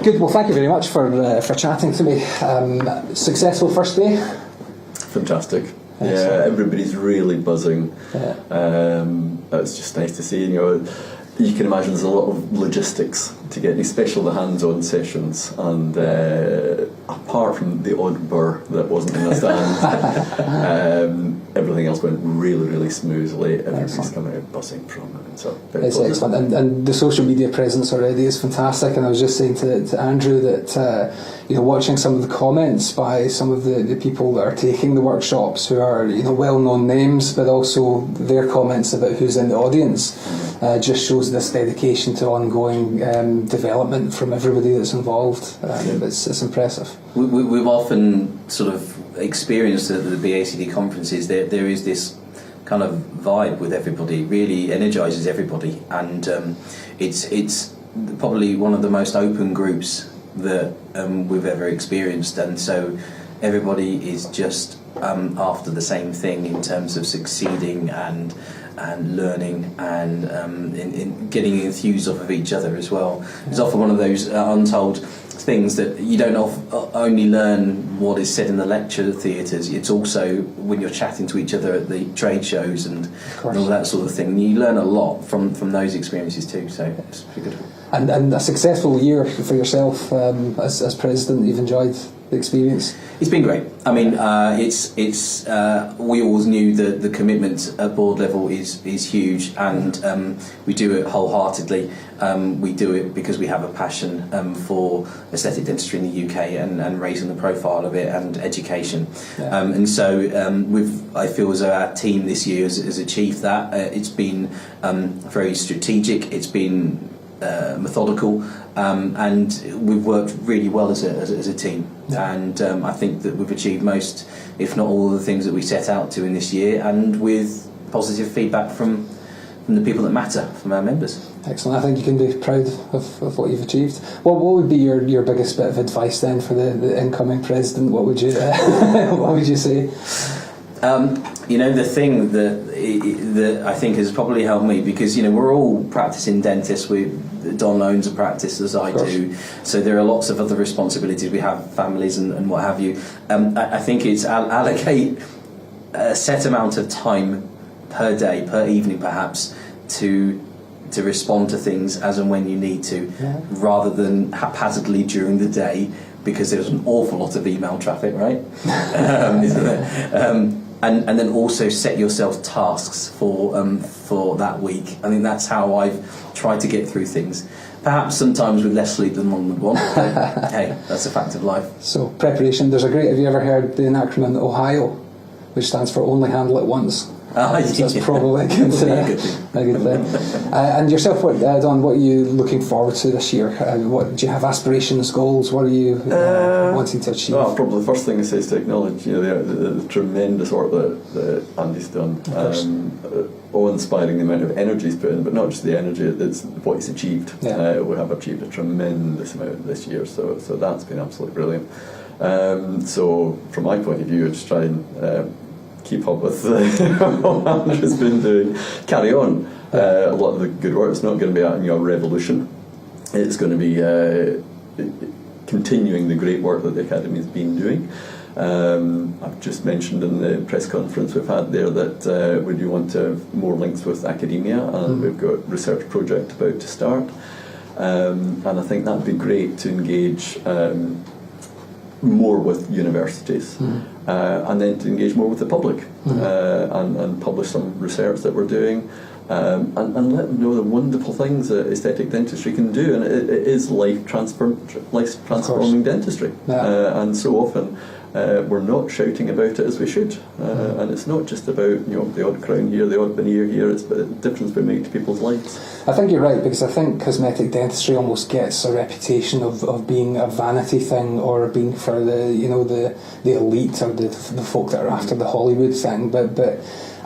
Good. Well, thank you very much for chatting to me. Successful first day? Fantastic. Excellent. Yeah, everybody's really buzzing. Yeah. It's just nice to see. You can imagine there's a lot of logistics to get, especially the hands-on sessions, and apart from the odd burr that wasn't in the stand, everything else went really, really smoothly. Everybody's Excellent. coming out buzzing from it, so It's excellent, and the social media presence already is fantastic. And I was just saying to Andrew that watching some of the comments by some of the people that are taking the workshops, who are well-known names, but also their comments about who's in the audience, just shows this dedication to ongoing development from everybody that's involved. It's impressive. We've often sort of experienced at the BACD conferences that there is this kind of vibe with everybody, really energises everybody, and it's probably one of the most open groups that we've ever experienced, and so everybody is just after the same thing in terms of succeeding and learning and in getting enthused off of each other as well. It's often one of those untold things that you don't only learn what is said in the lecture theatres. It's also when you're chatting to each other at the trade shows and all that sort of thing. You learn a lot from those experiences too, so it's pretty good. And a successful year for yourself as president. You've enjoyed the experience? It's been great. I mean, we always knew that the commitment at board level is huge, and we do it wholeheartedly. We do it because we have a passion for aesthetic dentistry in the UK and raising the profile of it and education. Yeah. And so I feel as though our team this year has achieved that. It's been very strategic. It's been methodical, and we've worked really well as a team. Yeah. And I think that we've achieved most, if not all, of the things that we set out to in this year, and with positive feedback from the people that matter, from our members. Excellent. I think you can be proud of what you've achieved. What would be your biggest bit of advice then for the incoming president? What would you what would you say? The thing that I think has probably helped me, because we're all practicing dentists. Don owns a practice, as I do, so there are lots of other responsibilities. We have families and what have you. I think it's allocate a set amount of time per day, per evening perhaps, to respond to things as and when you need to, rather than haphazardly during the day, because there's an awful lot of email traffic, right? Isn't there? And then also set yourself tasks for that week. I think that's how I've tried to get through things. Perhaps sometimes with less sleep than one would want, but hey, that's a fact of life. So preparation. Have you ever heard the acronym OHIO, which stands for Only Handle It Once? So that's probably a good thing. And yourself, Don, what are you looking forward to this year? What do you have, aspirations, goals? What are you wanting to achieve? Well, probably the first thing I say is to acknowledge the tremendous work that Andy's done. Awe-inspiring, the amount of energy he's put in, but not just the energy, it's what he's achieved. Yeah. We have achieved a tremendous amount this year, so that's been absolutely brilliant. So from my point of view, I just try and keep up with what Andrew's been doing. Carry on a lot of the good work. It's not going to be a revolution. It's going to be continuing the great work that the Academy has been doing. I've just mentioned in the press conference we've had there that we do want to have more links with academia, and we've got a research project about to start. And I think that would be great to engage more with universities, and then to engage more with the public, and publish some research that we're doing, and let them know the wonderful things that aesthetic dentistry can do, and it is life transforming dentistry. And so often we're not shouting about it as we should, and it's not just about the odd crown here, the odd veneer here. It's the difference we make to people's lives. I think you're right, because I think cosmetic dentistry almost gets a reputation of being a vanity thing, or being for the elite, or the folk that are after the Hollywood thing. But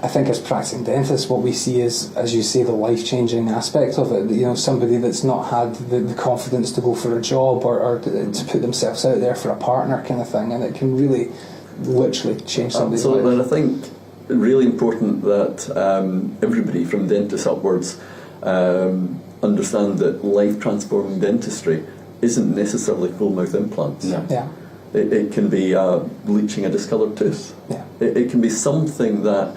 I think as practicing dentists, what we see is, as you say, the life-changing aspect of it. Somebody that's not had the confidence to go for a job, or to put themselves out there for a partner kind of thing, and it can really literally change somebody's life. And I think really important that everybody from dentists upwards understand that life-transforming dentistry isn't necessarily full mouth implants. No. Yeah. It can be bleaching a discoloured tooth. Yeah. It can be something that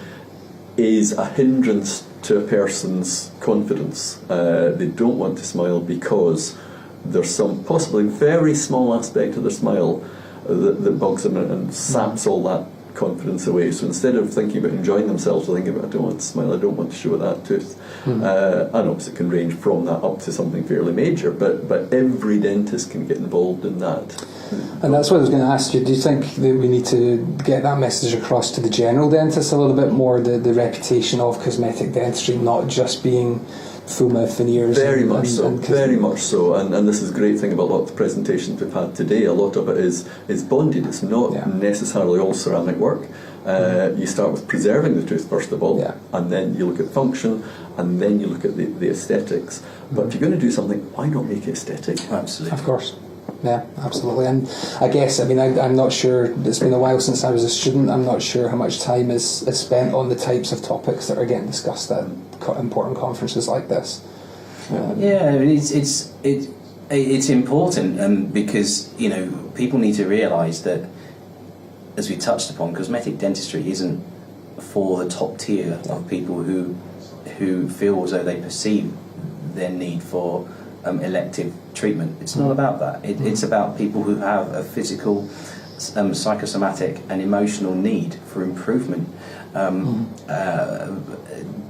is a hindrance to a person's confidence. They don't want to smile because there's some possibly very small aspect of their smile that bugs them and saps all that confidence away. So instead of thinking about enjoying themselves, they're thinking about, I don't want to smile, I don't want to show that tooth. And obviously it can range from that up to something fairly major, but every dentist can get involved in that. And that's what I was going to ask you. Do you think that we need to get that message across to the general dentist a little bit more, the reputation of cosmetic dentistry not just being full mouth veneers? Very much so. And this is a great thing about a lot of the presentations we've had today. A lot of it is bonded. It's not necessarily all ceramic work. You start with preserving the tooth first of all, and then you look at function, and then you look at the aesthetics. But if you're going to do something, why not make it aesthetic? Absolutely. Of course. Yeah, absolutely. And I guess, I'm not sure, it's been a while since I was a student, I'm not sure how much time is spent on the types of topics that are getting discussed at important conferences like this. It's important because, people need to realise that, as we touched upon, cosmetic dentistry isn't for the top tier of people who feel as though they perceive their need for elective treatment. It's not about that. It's about people who have a physical, psychosomatic and emotional need for improvement,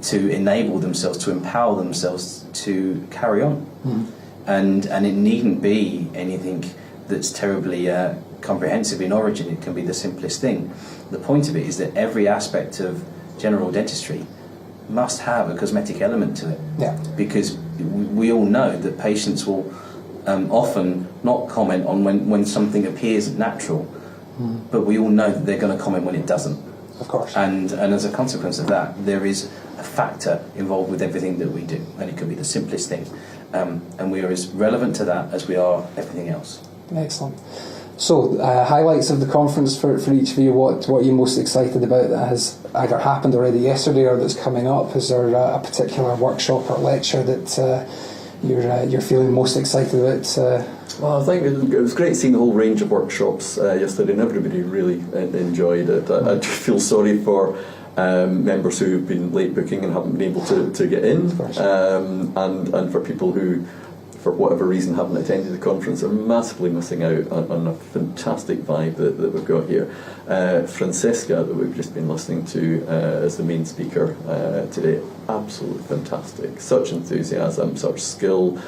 to enable themselves, to empower themselves to carry on. And it needn't be anything that's terribly comprehensive in origin. It can be the simplest thing. The point of it is that every aspect of general dentistry must have a cosmetic element to it. Yeah. Because we all know that patients will often not comment on when something appears natural, but we all know that they're going to comment when it doesn't. Of course. And as a consequence of that, there is a factor involved with everything that we do, and it could be the simplest thing. And we are as relevant to that as we are everything else. Excellent. So, highlights of the conference for each of you. What are you most excited about that has either happened already yesterday or that's coming up? Is there a particular workshop or lecture that you're feeling most excited about? Well, I think it was great seeing the whole range of workshops yesterday, and everybody really enjoyed it. I do feel sorry for members who've been late booking and haven't been able to get in, and for people who, for whatever reason, haven't attended the conference, are massively missing out on a fantastic vibe that we've got here. Francesca, that we've just been listening to as the main speaker today, absolutely fantastic. Such enthusiasm, such skill,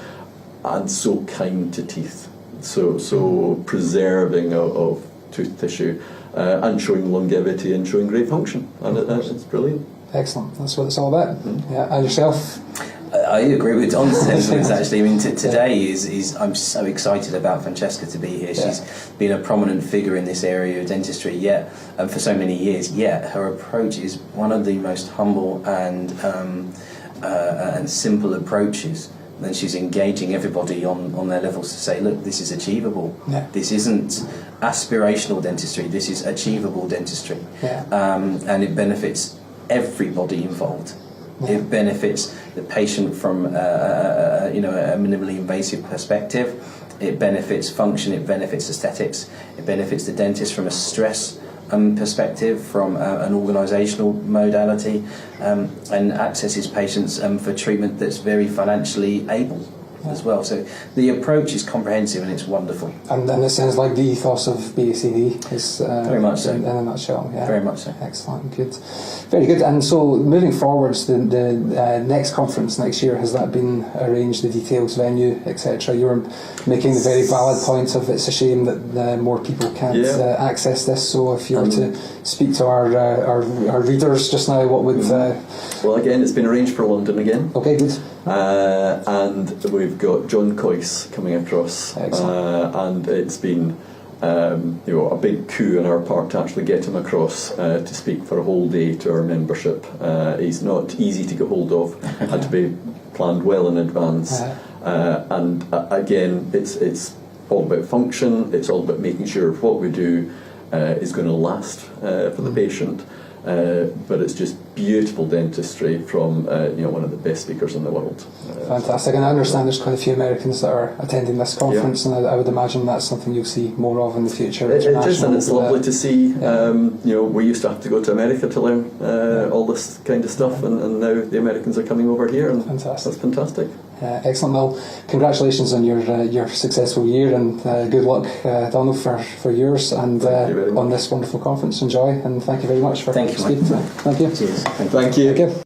and so kind to teeth. So preserving of tooth tissue, and showing longevity and showing great function. And it's brilliant. Excellent. That's what it's all about. Yeah. And yourself? I agree with Don's sentiments, actually. I mean, today is I'm so excited about Francesca to be here. She's been a prominent figure in this area of dentistry for so many years, yet her approach is one of the most humble and simple approaches. And she's engaging everybody on their levels to say, look, this is achievable. Yeah. This isn't aspirational dentistry, this is achievable dentistry. Yeah. And it benefits everybody involved. Yeah. It benefits the patient from a minimally invasive perspective. It benefits function. It benefits aesthetics. It benefits the dentist from a stress perspective, from an organisational modality, and accesses patients for treatment that's very financially able as well. So the approach is comprehensive and it's wonderful. And it sounds like the ethos of BACD is very much so. In a nutshell. Yeah. Very much so. Excellent, good, very good. And so moving forwards, the next conference next year, has that been arranged? The details, venue, etc. You were making the very valid point of it's a shame that more people can't access this. So if you were to speak to our readers just now, what would? Well, again, it's been arranged for London again. Okay, good. And we've got John Coyce coming across, and it's been a big coup on our part to actually get him across to speak for a whole day to our membership. He's not easy to get hold of, had to be planned well in advance, and again, it's all about function. It's all about making sure what we do is going to last for the patient. But it's just beautiful dentistry from one of the best speakers in the world. Fantastic, and I understand there's quite a few Americans that are attending this conference, and I would imagine that's something you'll see more of in the future. It is, and it's lovely to see. We used to have to go to America to learn all this kind of stuff, and now the Americans are coming over here, and fantastic. That's fantastic. Excellent. Well, congratulations on your successful year, and good luck, Donald, for yours and on this wonderful conference. Enjoy, and thank you very much for speaking to me. Thank you. Cheers. Thank you.